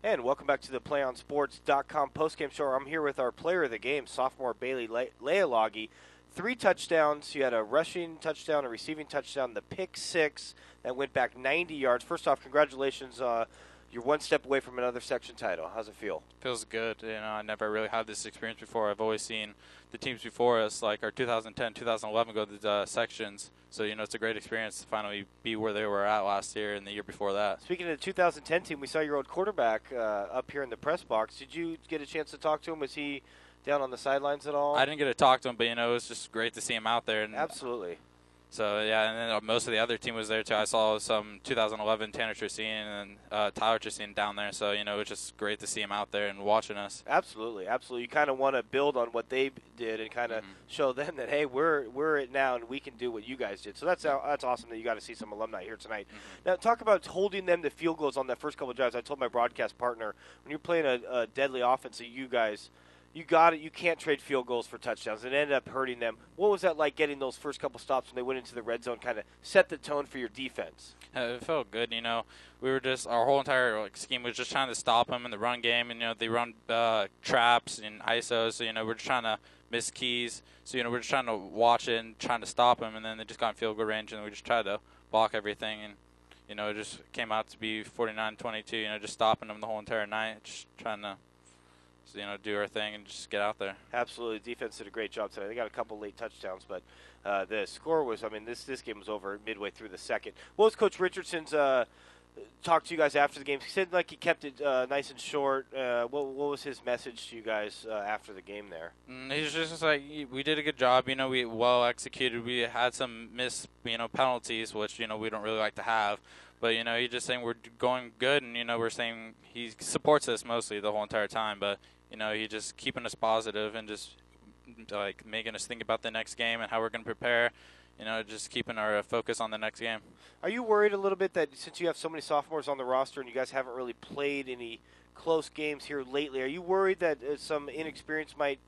And welcome back to the PlayOnSports.com postgame show. I'm here with our player of the game, sophomore Bailey Laolagi. 3 touchdowns. You had a rushing touchdown, a receiving touchdown, the pick 6 that went back 90 yards. First off, congratulations. You're one step away from another section title. How's it feel? Feels good. I never really had this experience before. I've always seen the teams before us, like our 2010, 2011, go to the sections. So, it's a great experience to finally be where they were at last year and the year before that. Speaking of the 2010 team, we saw your old quarterback up here in the press box. Did you get a chance to talk to him? Was he down on the sidelines at all? I didn't get to talk to him, but, it was just great to see him out there. And Absolutely. So, yeah, and then most of the other team was there, too. I saw some 2011 Tanner Tracine and Tyler Tracine down there. So, it was just great to see him out there and watching us. Absolutely, absolutely. You kind of want to build on what they did and kind of show them that, hey, we're it now and we can do what you guys did. So that's awesome that you got to see some alumni here tonight. Now, talk about holding them to field goals on that first couple of drives. I told my broadcast partner, when you're playing a deadly offense that you guys – you got it. You can't trade field goals for touchdowns. It ended up hurting them. What was that like getting those first couple stops when they went into the red zone, kind of set the tone for your defense? It felt good. We were just, our whole entire scheme was just trying to stop them in the run game. And, they run traps and ISOs. So, we're just trying to miss keys. So, we're just trying to watch it and trying to stop them. And then they just got in field goal range, and we just tried to block everything. And, it just came out to be 49-22, just stopping them the whole entire night, just trying to do our thing and just get out there. Absolutely. Defense did a great job today. They got a couple late touchdowns, but the score was, this game was over midway through the second. What was Coach Richardson's talk to you guys after the game? He said like he kept it nice and short. What was his message to you guys after the game there? He's just like, we did a good job. We well executed. We had some missed, penalties, which, we don't really like to have. But, he's just saying we're going good, and, we're saying he supports us mostly the whole entire time. But, he's just keeping us positive and just, making us think about the next game and how we're going to prepare, just keeping our focus on the next game. Are you worried a little bit that since you have so many sophomores on the roster and you guys haven't really played any close games here lately, are you worried that some inexperience might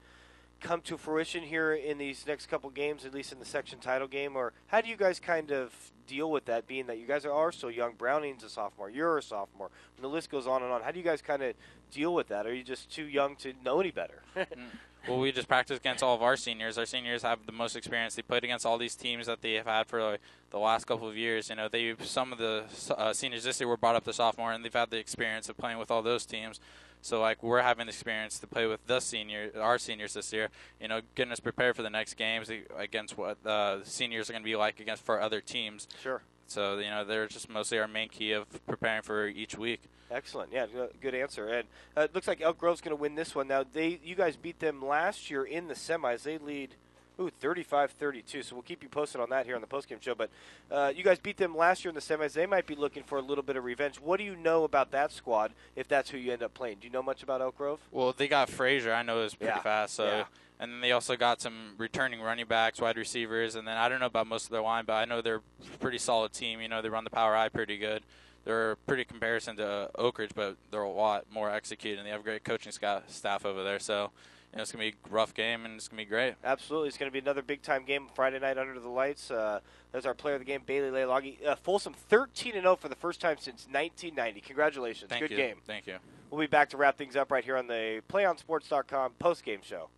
come to fruition here in these next couple games, at least in the section title game? Or how do you guys kind of deal with that, being that you guys are so young? Browning's a sophomore, you're a sophomore, and the list goes on and on. How do you guys kind of deal with that? Are you just too young to know any better? Well, we just practice against all of our seniors. Our seniors have the most experience. They played against all these teams that they have had for the last couple of years. Some of the seniors this year were brought up to sophomore, and they've had the experience of playing with all those teams. So, we're having the experience to play with our seniors this year, getting us prepared for the next games against what the seniors are going to be like for other teams. Sure. So, they're just mostly our main key of preparing for each week. Excellent. Yeah, good answer. And it looks like Elk Grove's going to win this one. Now, you guys beat them last year in the semis. They lead 35-32. So we'll keep you posted on that here on the postgame show. But you guys beat them last year in the semis. They might be looking for a little bit of revenge. What do you know about that squad if that's who you end up playing? Do you know much about Elk Grove? Well, they got Frazier. I know is pretty fast. So. Yeah. And then they also got some returning running backs, wide receivers. And then I don't know about most of their line, but I know they're a pretty solid team. They run the power I pretty good. They're pretty comparison to Oak Ridge, but they're a lot more executed, and they have a great coaching staff over there. So, it's going to be a rough game, and it's going to be great. Absolutely. It's going to be another big-time game Friday night under the lights. There's our player of the game, Bailey Laolagi. Folsom 13-0 for the first time since 1990. Congratulations. Good game. Thank you. We'll be back to wrap things up right here on the PlayOnSports.com postgame show.